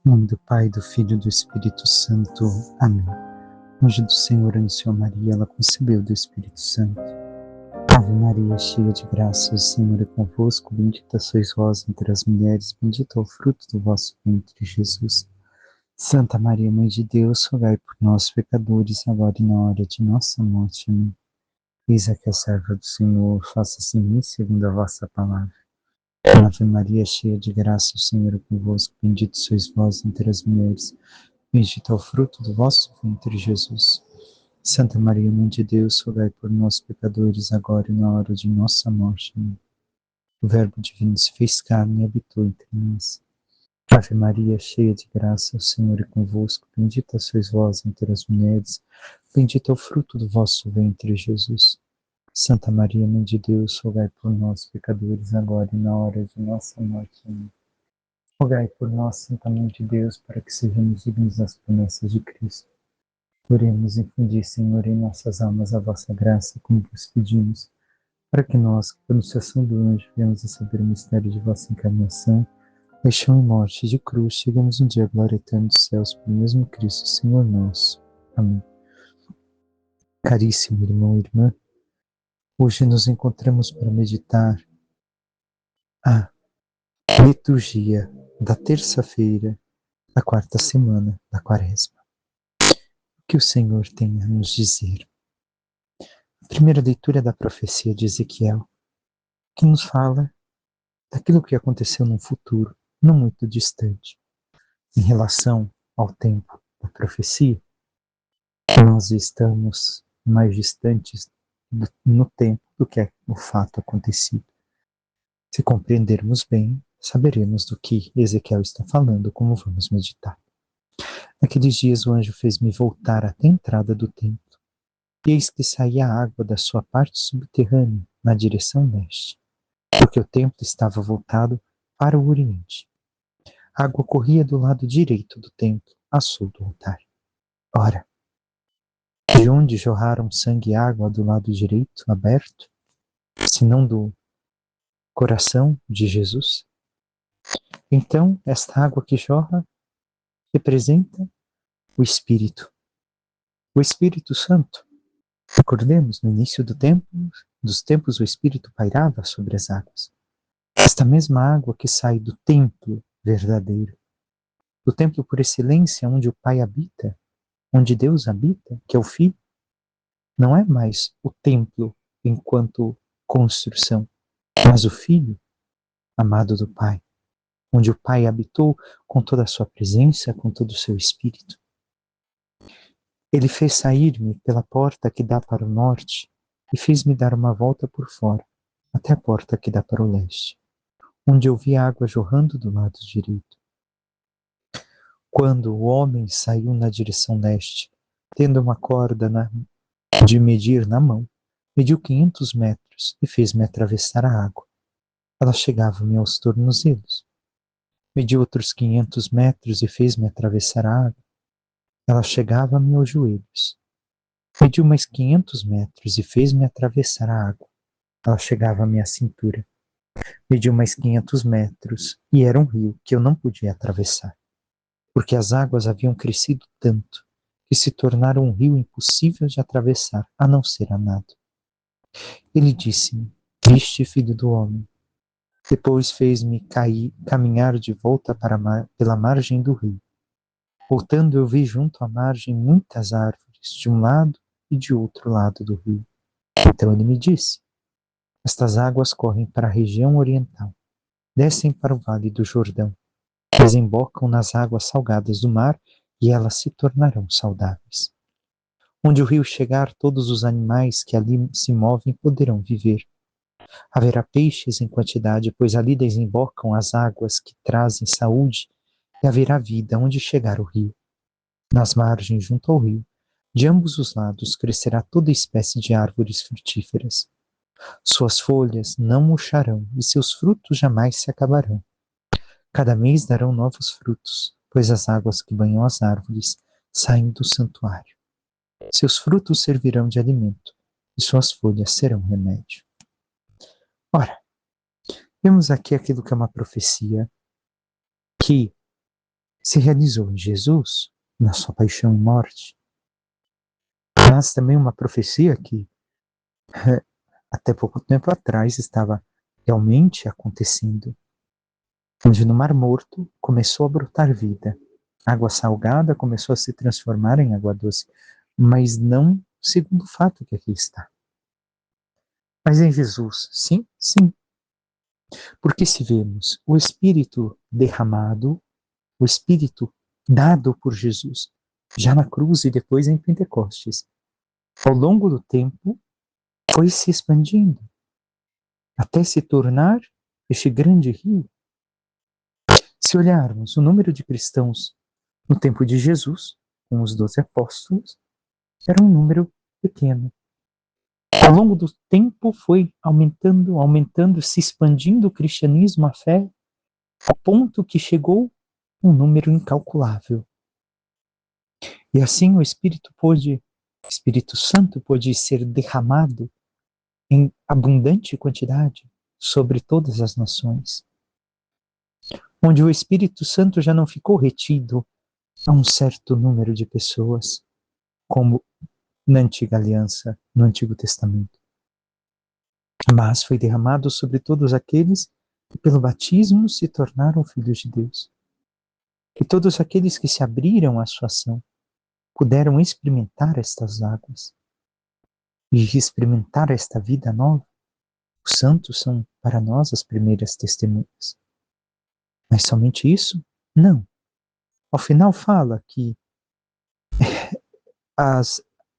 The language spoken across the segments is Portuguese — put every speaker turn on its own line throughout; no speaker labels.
Em nome do Pai, do Filho e do Espírito Santo. Amém. Anjo do Senhor anunciou Maria, ela concebeu do Espírito Santo. Ave Maria, cheia de graça, o Senhor é convosco, bendita sois vós entre as mulheres, bendito é o fruto do vosso ventre, Jesus. Santa Maria, Mãe de Deus, rogai por nós, pecadores, agora e na hora de nossa morte. Amém. Eis aqui a serva do Senhor, faça-se em mim segundo a vossa palavra. Ave Maria, cheia de graça, o Senhor é convosco, bendito sois vós entre as mulheres, bendito é o fruto do vosso ventre, Jesus. Santa Maria, Mãe de Deus, rogai por nós, pecadores, agora e na hora de nossa morte. Amém. O Verbo divino se fez carne e habitou entre nós. Ave Maria, cheia de graça, o Senhor é convosco, bendita sois vós entre as mulheres, bendito é o fruto do vosso ventre, Jesus. Santa Maria, Mãe de Deus, rogai por nós, pecadores, agora e na hora de nossa morte. Amém. Rogai por nós, Santa Mãe de Deus, para que sejamos dignos das promessas de Cristo. Oremos, infundir, Senhor, em nossas almas a vossa graça, como vos pedimos, para que nós, por anunciação do anjo, venhamos a saber o mistério de vossa encarnação, paixão e morte de cruz, chegamos um dia à glória eterna dos céus, pelo mesmo Cristo, Senhor nosso. Amém. Caríssimo irmão e irmã, hoje nos encontramos para meditar a liturgia da terça-feira da quarta semana da Quaresma. O que o Senhor tem a nos dizer? A primeira leitura é da profecia de Ezequiel, que nos fala daquilo que aconteceu num futuro não muito distante. Em relação ao tempo da profecia, nós estamos mais distantes no tempo do que é o fato acontecido. Se compreendermos bem, saberemos do que Ezequiel está falando, como vamos meditar. Naqueles dias o anjo fez-me voltar até a entrada do templo, e eis que saía água da sua parte subterrânea, na direção leste, porque o templo estava voltado para o oriente. A água corria do lado direito do templo, a sul do altar. Ora, de onde jorraram sangue e água do lado direito, aberto, senão do coração de Jesus? Então, esta água que jorra representa o Espírito Santo. Recordemos, no início dos tempos, o Espírito pairava sobre as águas. Esta mesma água que sai do templo verdadeiro, do templo por excelência, onde o Pai habita, onde Deus habita, que é o Filho, não é mais o templo enquanto construção, mas o Filho amado do Pai, onde o Pai habitou com toda a sua presença, com todo o seu Espírito. Ele fez sair-me pela porta que dá para o norte e fez-me dar uma volta por fora, até a porta que dá para o leste, onde eu vi a água jorrando do lado direito. Quando o homem saiu na direção leste, tendo uma corda de medir na mão, mediu 500 metros e fez-me atravessar a água. Ela chegava-me aos tornozelos. Mediu outros 500 metros e fez-me atravessar a água. Ela chegava-me aos joelhos. Mediu mais 500 metros e fez-me atravessar a água. Ela chegava-me à cintura. Mediu mais 500 metros e era um rio que eu não podia atravessar, porque as águas haviam crescido tanto que se tornaram um rio impossível de atravessar, a não ser a nado. Ele disse-me: Viste, filho do homem. Depois fez-me caminhar de volta pela margem do rio. Voltando, eu vi junto à margem muitas árvores, de um lado e de outro lado do rio. Então ele me disse: Estas águas correm para a região oriental, descem para o vale do Jordão, desembocam nas águas salgadas do mar e elas se tornarão saudáveis. Onde o rio chegar, todos os animais que ali se movem poderão viver. Haverá peixes em quantidade, pois ali desembocam as águas que trazem saúde, e haverá vida onde chegar o rio. Nas margens, junto ao rio, de ambos os lados, crescerá toda espécie de árvores frutíferas. Suas folhas não murcharão e seus frutos jamais se acabarão. Cada mês darão novos frutos, pois as águas que banham as árvores saem do santuário. Seus frutos servirão de alimento e suas folhas serão remédio. Ora, vemos aqui aquilo que é uma profecia que se realizou em Jesus, na sua paixão e morte. Mas também uma profecia que até pouco tempo atrás estava realmente acontecendo, onde no Mar Morto começou a brotar vida. Água salgada começou a se transformar em água doce, mas não segundo o fato que aqui está. Mas em Jesus, sim, sim. Porque se vemos o Espírito derramado, o Espírito dado por Jesus, já na cruz e depois em Pentecostes, ao longo do tempo, foi se expandindo, até se tornar este grande rio. Se olharmos o número de cristãos no tempo de Jesus, com os 12 apóstolos, era um número pequeno. Ao longo do tempo foi aumentando, aumentando, se expandindo o cristianismo, a fé, ao ponto que chegou um número incalculável. E assim o Espírito Santo pôde ser derramado em abundante quantidade sobre todas as nações, onde o Espírito Santo já não ficou retido a um certo número de pessoas, como na antiga aliança, no Antigo Testamento, mas foi derramado sobre todos aqueles que pelo batismo se tornaram filhos de Deus. E todos aqueles que se abriram à sua ação puderam experimentar estas águas e experimentar esta vida nova. Os santos são para nós as primeiras testemunhas. Mas somente isso? Não. Ao final fala que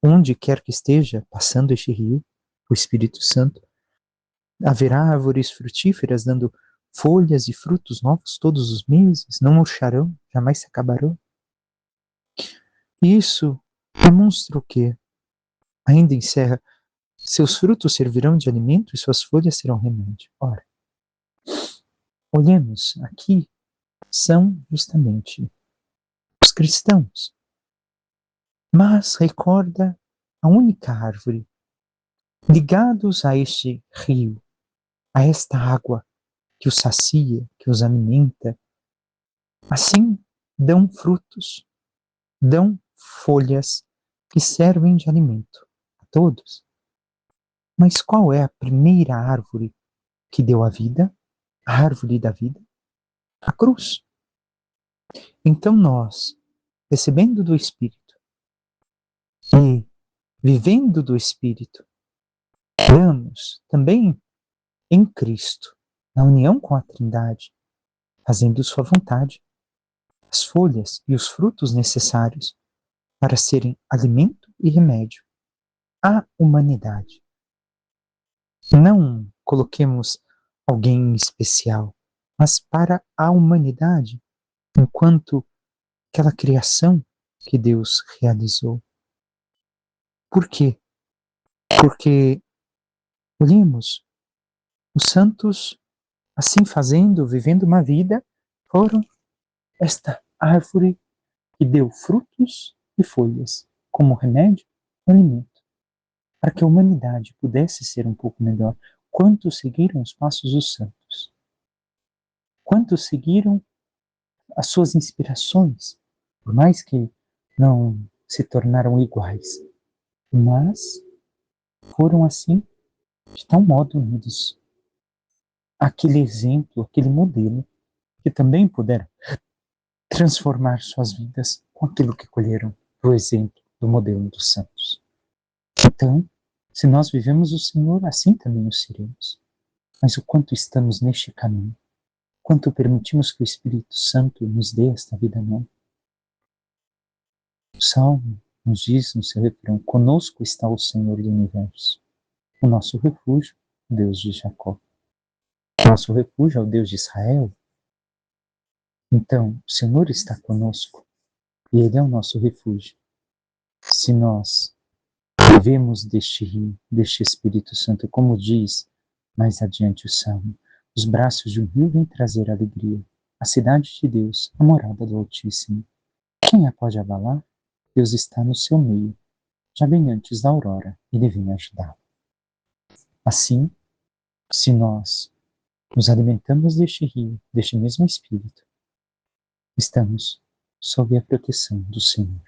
onde quer que esteja passando este rio, o Espírito Santo, haverá árvores frutíferas dando folhas e frutos novos todos os meses, não murcharão, jamais se acabarão. Isso demonstra o quê? Ainda encerra, seus frutos servirão de alimento e suas folhas serão remédio. Ora, olhemos aqui, são justamente os cristãos. Mas recorda a única árvore, ligados a este rio, a esta água que os sacia, que os alimenta, assim dão frutos, dão folhas que servem de alimento a todos. Mas qual é a primeira árvore que deu a vida? A árvore da vida? A cruz. Então nós, recebendo do Espírito e vivendo do Espírito, damos também em Cristo, na união com a Trindade, fazendo sua vontade, as folhas e os frutos necessários para serem alimento e remédio à humanidade. Não coloquemos alguém especial, mas para a humanidade, enquanto aquela criação que Deus realizou. Por quê? Porque olhemos, os santos, assim fazendo, vivendo uma vida, foram esta árvore que deu frutos e folhas como remédio e alimento, para que a humanidade pudesse ser um pouco melhor. Quantos seguiram os passos dos santos? Quantos seguiram as suas inspirações, por mais que não se tornaram iguais, mas foram assim, de tal modo unidos àquele exemplo, aquele modelo, que também puderam transformar suas vidas com aquilo que colheram do exemplo, do modelo dos santos. Então, se nós vivemos o Senhor, assim também o seremos. Mas o quanto estamos neste caminho, quanto permitimos que o Espírito Santo nos dê esta vida nova. O Salmo nos diz no seu refrão: conosco está o Senhor do Universo, o nosso refúgio, o Deus de Jacó. O nosso refúgio é o Deus de Israel. Então, o Senhor está conosco e Ele é o nosso refúgio. Se nós vivemos deste rio, deste Espírito Santo, como diz mais adiante o Salmo, os braços de um rio vêm trazer alegria, a cidade de Deus, a morada do Altíssimo. Quem a pode abalar? Deus está no seu meio. Já bem antes da aurora, Ele vem ajudá-lo. Assim, se nós nos alimentamos deste rio, deste mesmo Espírito, estamos sob a proteção do Senhor.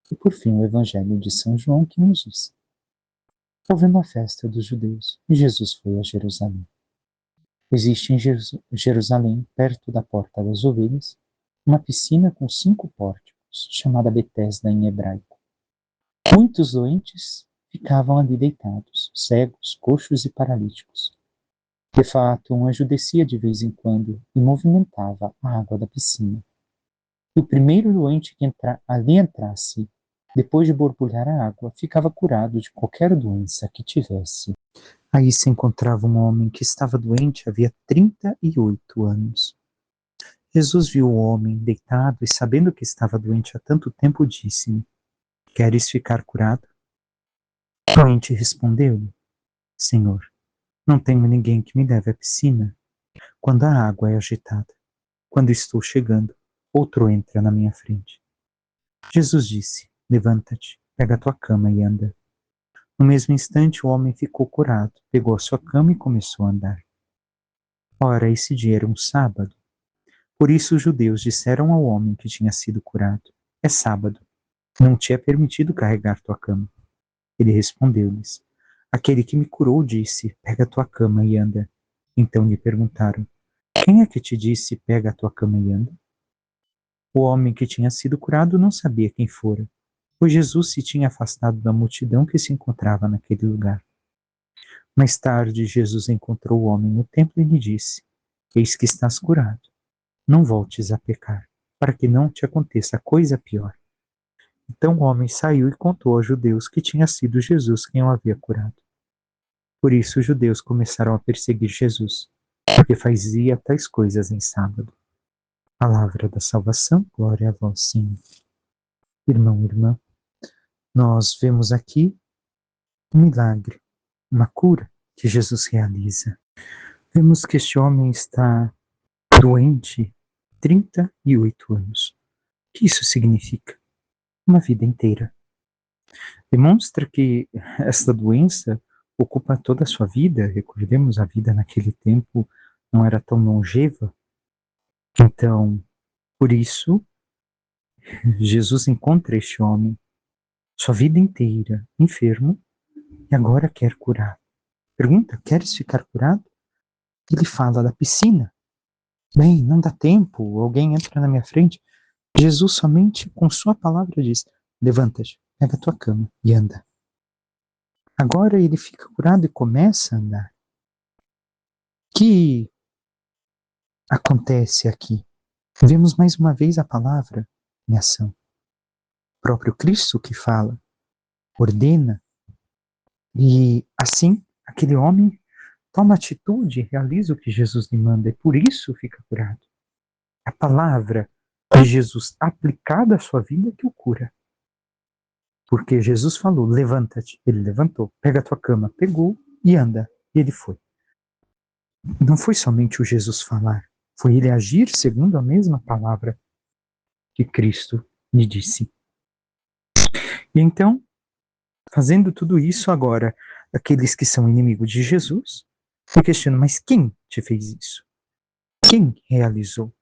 E por fim o Evangelho de São João que nos diz: houve uma festa dos judeus e Jesus foi a Jerusalém. Existe em Jerusalém, perto da Porta das Ovelhas, uma piscina com 5 pórticos, chamada Betesda em hebraico. Muitos doentes ficavam ali deitados, cegos, coxos e paralíticos. De fato, um anjo descia de vez em quando e movimentava a água da piscina. E o primeiro doente que ali entrasse, depois de borbulhar a água, ficava curado de qualquer doença que tivesse. Aí se encontrava um homem que estava doente havia 38 anos. Jesus viu o homem deitado e, sabendo que estava doente há tanto tempo, disse-lhe: queres ficar curado? O doente respondeu-lhe: Senhor, não tenho ninguém que me leve à piscina quando a água é agitada. Quando estou chegando, outro entra na minha frente. Jesus disse: levanta-te, pega a tua cama e anda. No mesmo instante, o homem ficou curado, pegou a sua cama e começou a andar. Ora, esse dia era um sábado. Por isso os judeus disseram ao homem que tinha sido curado: é sábado, não te é permitido carregar tua cama. Ele respondeu-lhes: aquele que me curou disse: pega a tua cama e anda. Então lhe perguntaram: quem é que te disse: pega a tua cama e anda? O homem que tinha sido curado não sabia quem fora, pois Jesus se tinha afastado da multidão que se encontrava naquele lugar. Mais tarde, Jesus encontrou o homem no templo e lhe disse: eis que estás curado. Não voltes a pecar, para que não te aconteça coisa pior. Então o homem saiu e contou aos judeus que tinha sido Jesus quem o havia curado. Por isso os judeus começaram a perseguir Jesus, porque fazia tais coisas em sábado. Palavra da salvação, glória a vós, Senhor. Irmão, irmã, nós vemos aqui um milagre, uma cura que Jesus realiza. Vemos que este homem está doente 38 anos. O que isso significa? Uma vida inteira. Demonstra que esta doença ocupa toda a sua vida. Recordemos, a vida naquele tempo não era tão longeva. Então, por isso, Jesus encontra este homem, sua vida inteira, enfermo, e agora quer curar. Pergunta: queres ficar curado? Ele fala da piscina. Bem, não dá tempo, alguém entra na minha frente. Jesus somente com sua palavra diz: levanta-te, pega a tua cama e anda. Agora ele fica curado e começa a andar. O que acontece aqui? Vemos mais uma vez a palavra em ação. O próprio Cristo que fala, ordena, e assim aquele homem toma atitude, realiza o que Jesus lhe manda e por isso fica curado. A palavra de Jesus aplicada à sua vida que o cura. Porque Jesus falou: levanta-te. Ele levantou. Pega a tua cama. Pegou e anda. E ele foi. Não foi somente o Jesus falar, foi ele agir segundo a mesma palavra que Cristo lhe disse. E então, fazendo tudo isso agora, aqueles que são inimigos de Jesus se questionam: mas quem te fez isso? Quem realizou?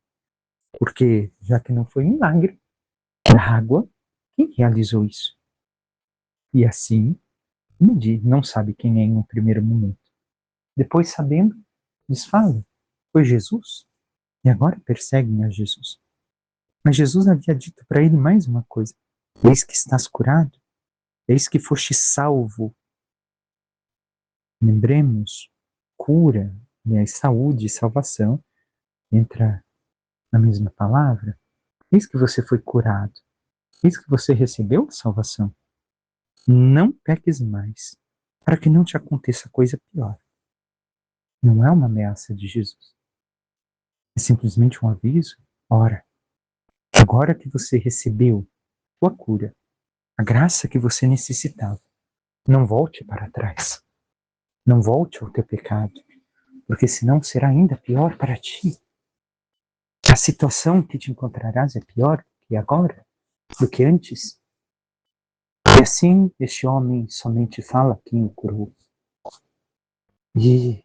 Porque, já que não foi milagre da água, quem realizou isso? E assim, não sabe quem é em um primeiro momento. Depois, sabendo, eles falam: foi Jesus. E agora perseguem a Jesus. Mas Jesus havia dito para ele mais uma coisa: eis que estás curado, eis que foste salvo. Lembremos, cura, aliás, saúde e salvação entra na mesma palavra. Eis que você foi curado, eis que você recebeu a salvação. Não peques mais, para que não te aconteça coisa pior. Não é uma ameaça de Jesus. É simplesmente um aviso. Ora, agora que você recebeu a sua cura, a graça que você necessitava, não volte para trás. Não volte ao teu pecado, porque senão será ainda pior para ti. A situação que te encontrarás é pior do que agora, do que antes. E assim, este homem somente fala quem o curou. E o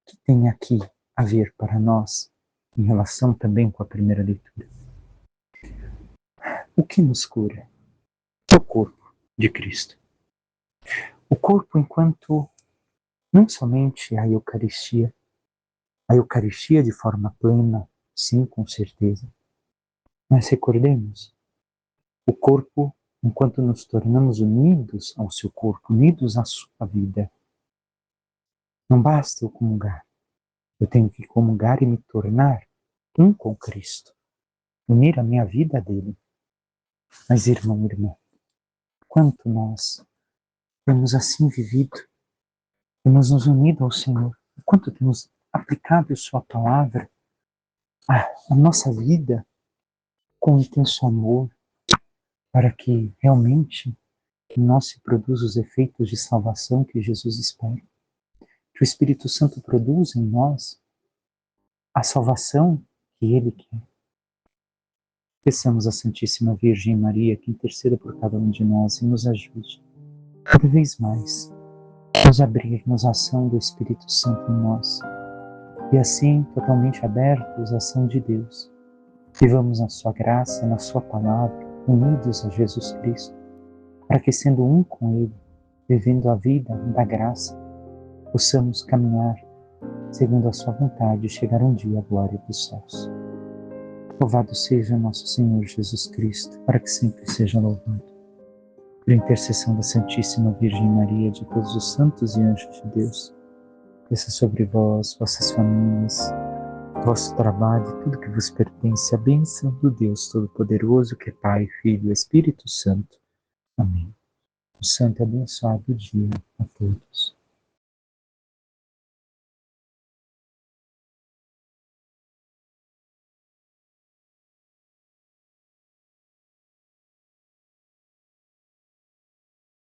que tem aqui a ver para nós, em relação também com a primeira leitura? o que nos cura? É o corpo de Cristo. O corpo enquanto não somente a Eucaristia de forma plena, sim, com certeza, mas recordemos, o corpo enquanto nos tornamos unidos ao seu corpo, unidos à sua vida. Não basta eu comungar, eu tenho que comungar e me tornar um com Cristo, unir a minha vida a dele. Mas irmão, irmã, quanto nós temos assim vivido, temos nos unido ao Senhor, quanto temos aplicado sua palavra à nossa vida com intenso amor, para que realmente em nós se produza os efeitos de salvação que Jesus espera. Que o Espírito Santo produza em nós a salvação que Ele quer. Peçamos à Santíssima Virgem Maria que interceda por cada um de nós e nos ajude, cada vez mais, nos abrirmos à ação do Espírito Santo em nós e assim, totalmente abertos à ação de Deus, vivamos na sua graça, na sua palavra, unidos a Jesus Cristo, para que sendo um com Ele, vivendo a vida da graça, possamos caminhar segundo a sua vontade e chegar um dia à glória dos céus. Louvado seja nosso Senhor Jesus Cristo, para que sempre seja louvado. Por intercessão da Santíssima Virgem Maria, de todos os santos e anjos de Deus, desça sobre vós, vossas famílias, vosso trabalho e tudo que vos pertence, a bênção do Deus Todo-Poderoso, que é Pai, Filho e Espírito Santo. Amém. Um santo e abençoado dia a todos.